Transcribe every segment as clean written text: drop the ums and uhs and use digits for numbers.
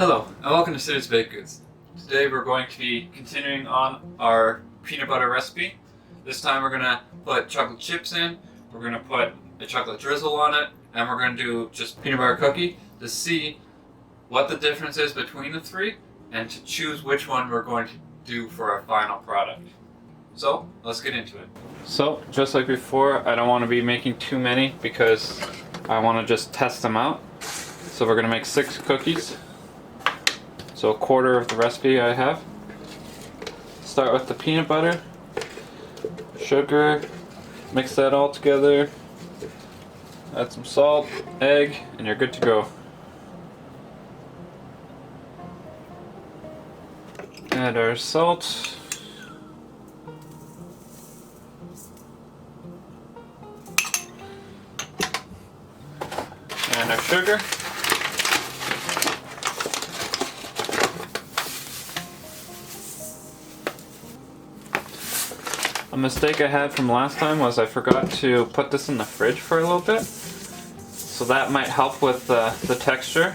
Hello, and welcome to Sid's Baked Goods. Today we're going to be continuing on our peanut butter recipe. This time we're going to put chocolate chips in, we're going to put a chocolate drizzle on it, and we're going to do just peanut butter cookie to see what the difference is between the three and to choose which one we're going to do for our final product. So, let's get into it. So, just like before, I don't want to be making too many because I want to just test them out. So we're going to make 6 cookies. So a quarter of the recipe I have. Start with the peanut butter, sugar, mix that all together, add some salt, egg, and you're good to go. Add our salt. And our sugar. A mistake I had from last time was I forgot to put this in the fridge for a little bit. So that might help with the texture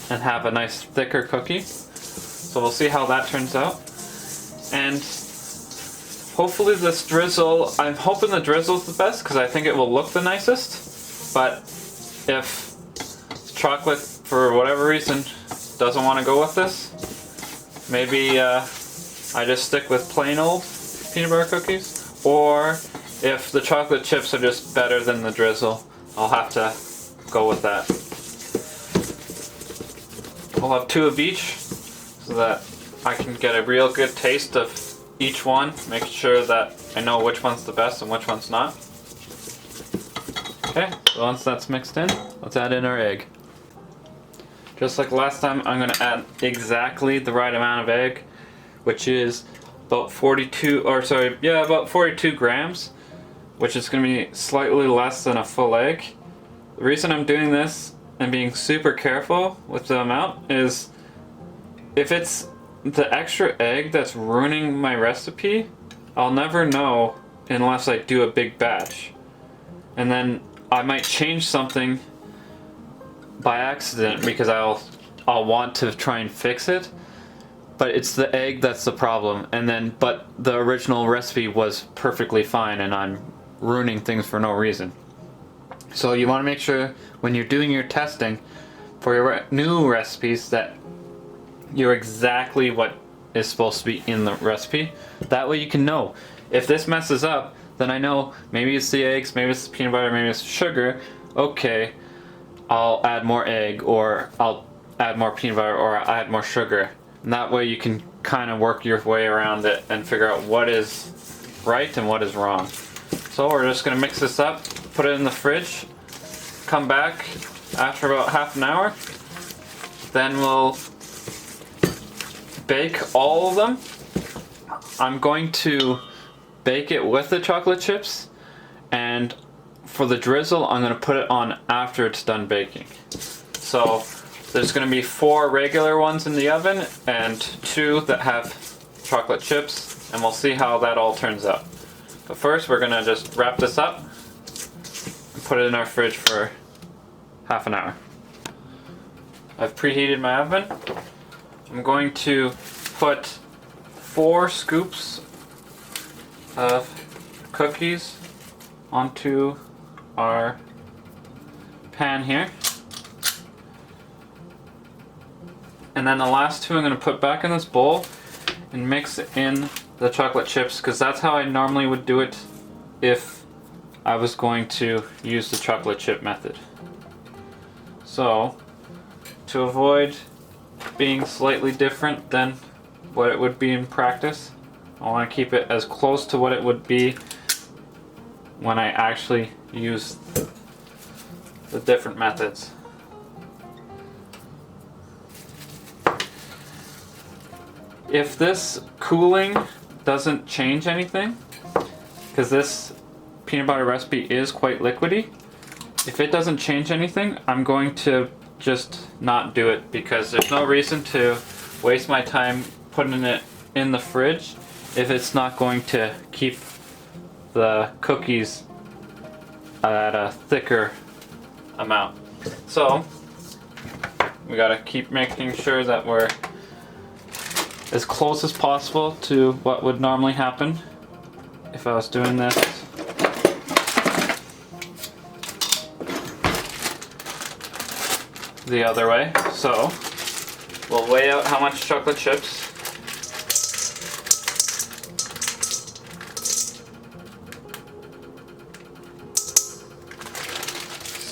and have a nice thicker cookie. So we'll see how that turns out. And hopefully this drizzle, I'm hoping the drizzle is the best because I think it will look the nicest. But if chocolate, for whatever reason, doesn't want to go with this, maybe I just stick with plain old peanut butter cookies, or if the chocolate chips are just better than the drizzle, I'll have to go with that. I'll have 2 of each so that I can get a real good taste of each one, make sure that I know which one's the best and which one's not. Okay, so once that's mixed in, let's add in our egg. Just like last time, I'm going to add exactly the right amount of egg, which is about 42 grams, which is going to be slightly less than a full egg. The reason I'm doing this and being super careful with the amount is if it's the extra egg that's ruining my recipe, I'll never know unless I do a big batch. And then I might change something by accident because I'll want to try and fix it. But it's the egg that's the problem, but the original recipe was perfectly fine and I'm ruining things for no reason. So you want to make sure when you're doing your testing for your new recipes that you're exactly what is supposed to be in the recipe. That way you can know. If this messes up, then I know maybe it's the eggs, maybe it's the peanut butter, maybe it's the sugar. Okay, I'll add more egg, or I'll add more peanut butter, or I'll add more sugar. And that way you can kind of work your way around it and figure out what is right and what is wrong. So we're just going to mix this up, put it in the fridge, come back after about half an hour. Then we'll bake all of them. I'm going to bake it with the chocolate chips, and for the drizzle I'm going to put it on after it's done baking. So there's going to be 4 regular ones in the oven and 2 that have chocolate chips, and we'll see how that all turns out. But first we're going to just wrap this up and put it in our fridge for half an hour. I've preheated my oven. I'm going to put 4 scoops of cookies onto our pan here. And then the last 2 I'm going to put back in this bowl and mix in the chocolate chips, because that's how I normally would do it if I was going to use the chocolate chip method. So, to avoid being slightly different than what it would be in practice, I want to keep it as close to what it would be when I actually use the different methods. If this cooling doesn't change anything, because this peanut butter recipe is quite liquidy, if it doesn't change anything, I'm going to just not do it, because there's no reason to waste my time putting it in the fridge if it's not going to keep the cookies at a thicker amount. So We gotta keep making sure that we're as close as possible to what would normally happen if I was doing this. The other way. So we'll weigh out how much chocolate chips.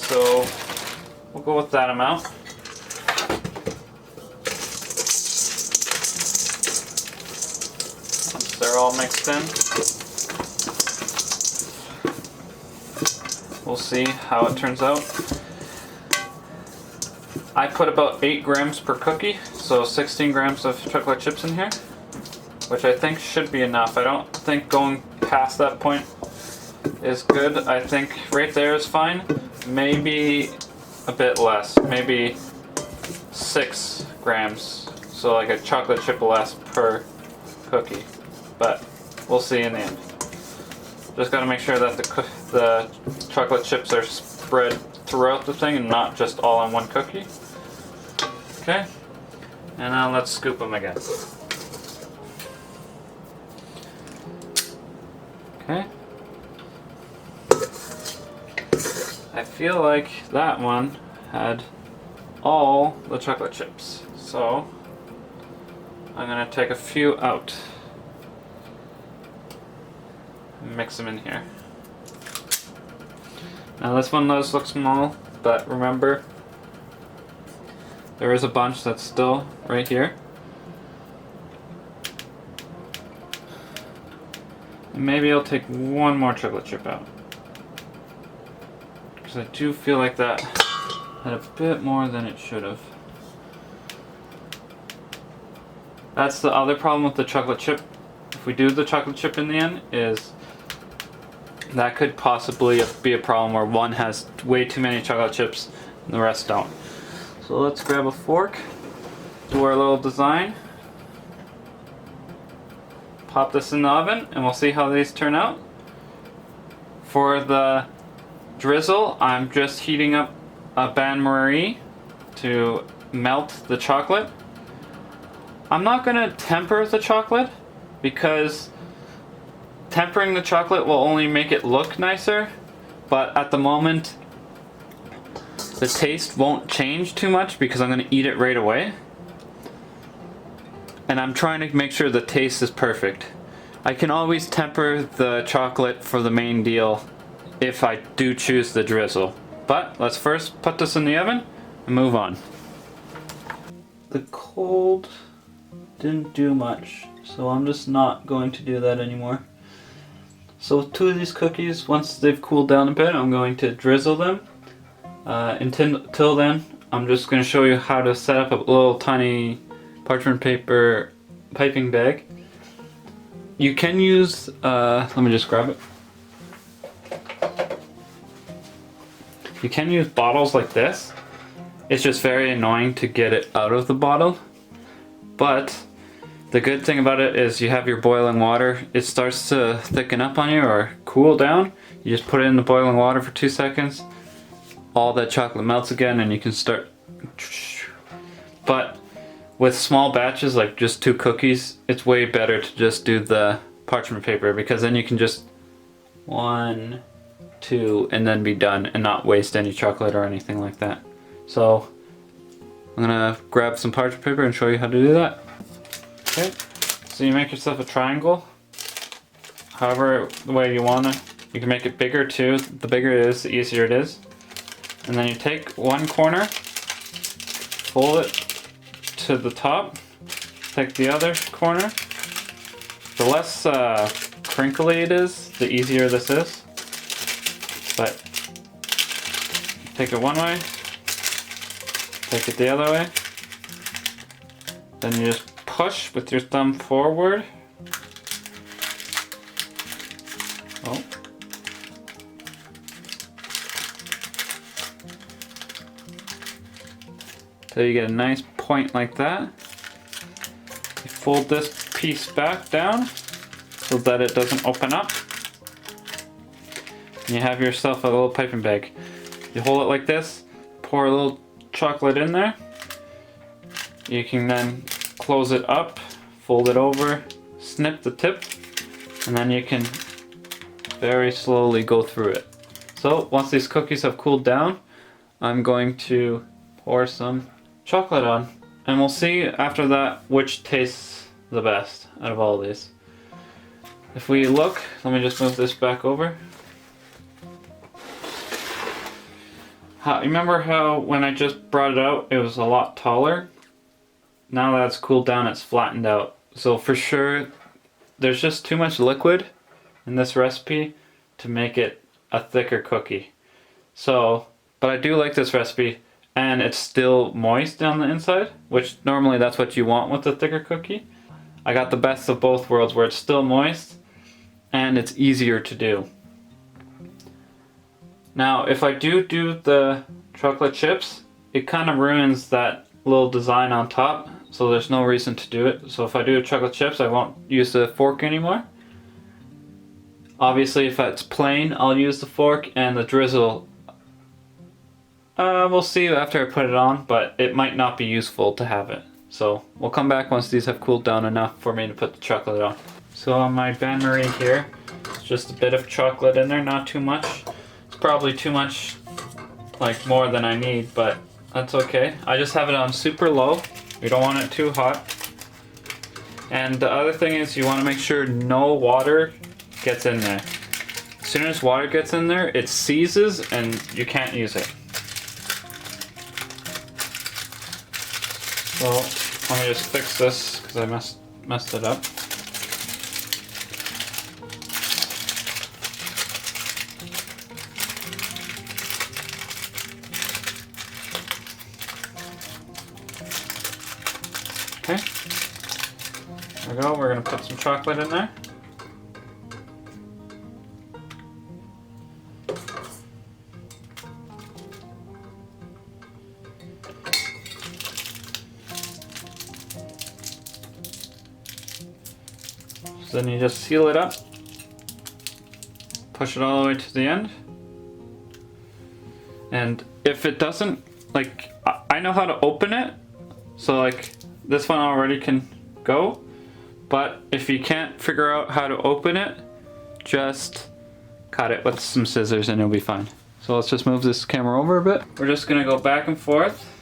So we'll go with that amount. Once they're all mixed in, we'll see how it turns out. I put about 8 grams per cookie, so 16 grams of chocolate chips in here, which I think should be enough. I don't think going past that point is good. I think right there is fine. Maybe a bit less, maybe 6 grams, so like a chocolate chip less per cookie, but we'll see in the end. Just gotta make sure that the chocolate chips are spread throughout the thing and not just all on one cookie. Okay, and now let's scoop them again. Okay. I feel like that one had all the chocolate chips, so I'm gonna take a few out and mix them in here. Now this one does look small, but remember, there is a bunch that's still right here. And maybe I'll take one more chocolate chip out, because I do feel like that had a bit more than it should have. That's the other problem with the chocolate chip. If we do the chocolate chip in the end, is that could possibly be a problem where one has way too many chocolate chips and the rest don't. So let's grab a fork, do our little design, pop this in the oven, and we'll see how these turn out. For the drizzle, I'm just heating up a bain-marie to melt the chocolate. I'm not going to temper the chocolate, because tempering the chocolate will only make it look nicer, but at the moment the taste won't change too much because I'm going to eat it right away. And I'm trying to make sure the taste is perfect. I can always temper the chocolate for the main deal if I do choose the drizzle. But let's first put this in the oven and move on. The cold didn't do much, so I'm just not going to do that anymore. So with 2 of these cookies, once they've cooled down a bit, I'm going to drizzle them. Until then, I'm just going to show you how to set up a little tiny parchment paper piping bag. You can use, let me just grab it. You can use bottles like this. It's just very annoying to get it out of the bottle. But the good thing about it is you have your boiling water. It starts to thicken up on you or cool down. You just put it in the boiling water for 2 seconds. All that chocolate melts again and you can start. But with small batches, like just 2 cookies, it's way better to just do the parchment paper, because then you can just 1, 2 and then be done and not waste any chocolate or anything like that. So I'm gonna grab some parchment paper and show you how to do that. Okay, so you make yourself a triangle, however the way you want it. You can make it bigger too. The bigger it is, the easier it is. And then you take one corner, fold it to the top, take the other corner. The less crinkly it is, the easier this is. But take it one way, take it the other way. Then you just push with your thumb forward. Oh. So you get a nice point like that. You fold this piece back down so that it doesn't open up. And you have yourself a little piping bag. You hold it like this, pour a little chocolate in there, You can then close it up, fold it over, snip the tip, and then you can very slowly go through it. So once these cookies have cooled down, I'm going to pour some chocolate on, and we'll see after that which tastes the best out of all these. If we look, let me just move this back over. Remember how when I just brought it out, it was a lot taller? Now that it's cooled down, it's flattened out. So for sure, there's just too much liquid in this recipe to make it a thicker cookie. So, but I do like this recipe, and it's still moist on the inside, which normally that's what you want with a thicker cookie. I got the best of both worlds, where it's still moist, and it's easier to do. Now, if I do the chocolate chips, it kind of ruins that little design on top, so there's no reason to do it. So if I do chocolate chips, I won't use the fork anymore. Obviously, if it's plain, I'll use the fork, and the drizzle, we'll see after I put it on, but it might not be useful to have it. So we'll come back once these have cooled down enough for me to put the chocolate on. So on my bain-marie here, it's just a bit of chocolate in there, not too much. It's probably too much, like more than I need, but that's okay. I just have it on super low. We don't want it too hot. And the other thing is you want to make sure no water gets in there. As soon as water gets in there, it seizes and you can't use it. So let me just fix this because I messed it up. Okay, there we go. We're going to put some chocolate in there. So then you just seal it up, push it all the way to the end. And if it doesn't, like, I know how to open it, so like this one already can go, but if you can't figure out how to open it, just cut it with some scissors and it'll be fine. So let's just move this camera over a bit. We're just gonna go back and forth.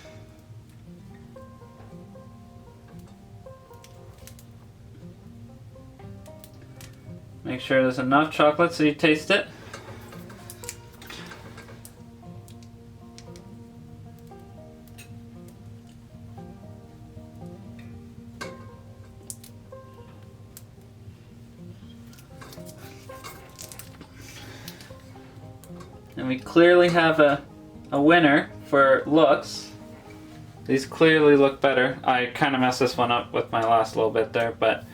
Make sure there's enough chocolate so you taste it. And we clearly have a winner for looks. These clearly look better. I kind of messed this one up with my last little bit there, but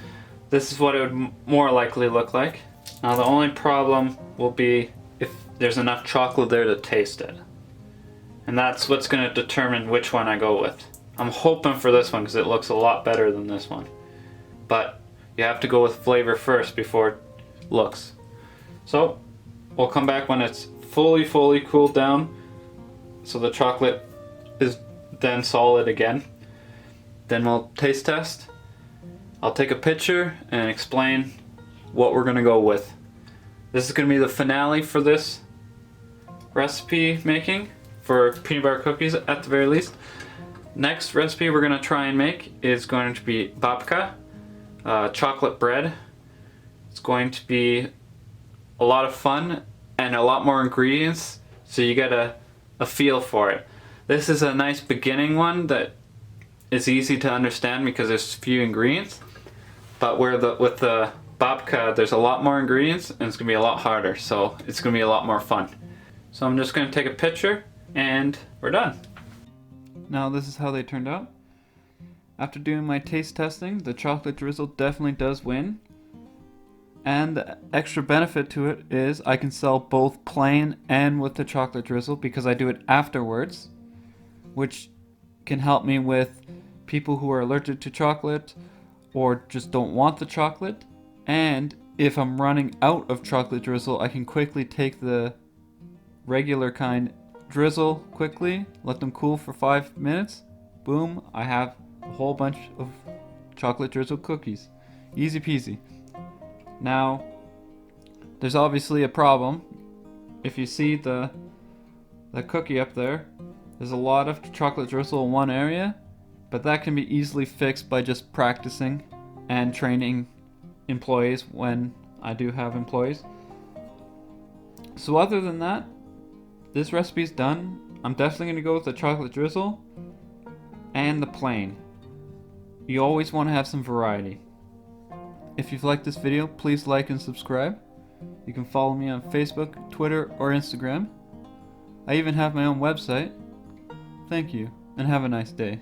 this is what it would more likely look like. Now the only problem will be if there's enough chocolate there to taste it. And that's what's going to determine which one I go with. I'm hoping for this one because it looks a lot better than this one. But you have to go with flavor first before looks. So we'll come back when it's fully cooled down, so the chocolate is then solid again. Then we'll taste test. I'll take a picture and explain what we're gonna go with. This is gonna be the finale for this recipe making for peanut butter cookies at the very least. Next recipe we're gonna try and make is going to be babka, chocolate bread. It's going to be a lot of fun and a lot more ingredients, so you get a feel for it. This is a nice beginning one that is easy to understand because there's few ingredients. But with the babka, there's a lot more ingredients and it's gonna be a lot harder, so it's gonna be a lot more fun. So I'm just gonna take a picture and we're done. Now this is how they turned out. After doing my taste testing, the chocolate drizzle definitely does win. And the extra benefit to it is I can sell both plain and with the chocolate drizzle because I do it afterwards, which can help me with people who are allergic to chocolate or just don't want the chocolate. And if I'm running out of chocolate drizzle, I can quickly take the regular kind, drizzle quickly, let them cool for 5 minutes, boom, I have a whole bunch of chocolate drizzle cookies. Easy peasy. Now, there's obviously a problem. If you see the cookie up there, there's a lot of chocolate drizzle in one area, but that can be easily fixed by just practicing and training employees when I do have employees. So other than that, this recipe's done. I'm definitely going to go with the chocolate drizzle and the plain. You always want to have some variety. If you've liked this video, please like and subscribe. You can follow me on Facebook, Twitter, or Instagram. I even have my own website. Thank you, and have a nice day.